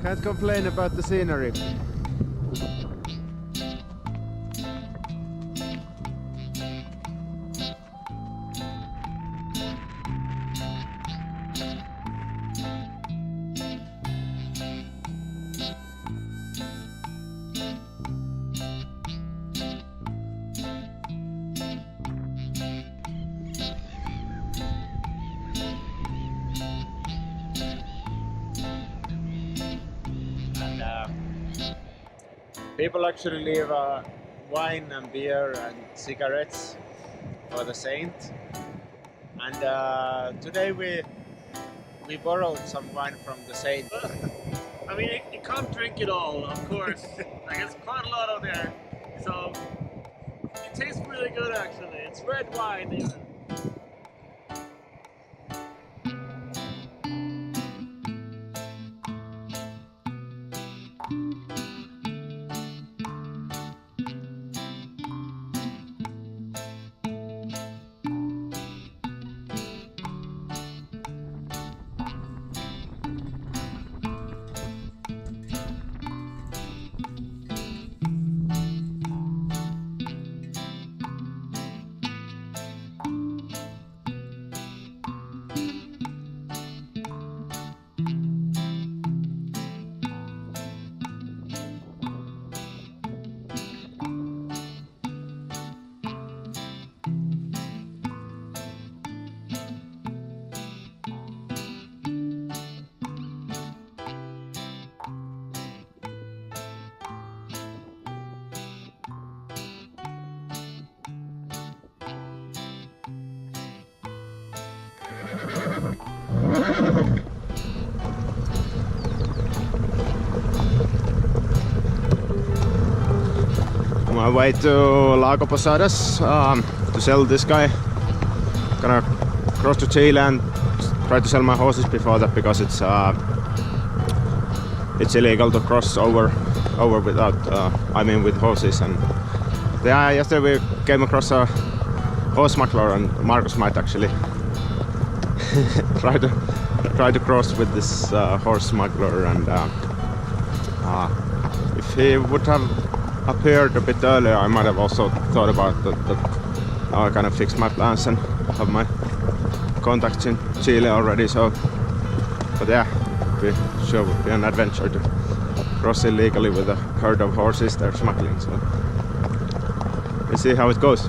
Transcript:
Can't complain about the scenery. People actually leave wine and beer and cigarettes for the saint. And today we borrowed some wine from the saint. I mean, you can't drink it all, of course. Like, it's quite a lot out there. So it tastes really good, actually. It's red wine even. On my way to Lago Posadas to sell this guy. Gonna cross to Chile and try to sell my horses before that, because it's illegal to cross over without with horses. And yeah, yesterday we came across a horse smuggler, and Marcus might actually try to cross with this horse smuggler. And if he would have appeared a bit earlier, I might have also thought about that. Now I kind of fixed my plans and have my contacts in Chile already. So, but yeah, sure would be an adventure to cross illegally with a herd of horses they're smuggling. So we'll see how it goes.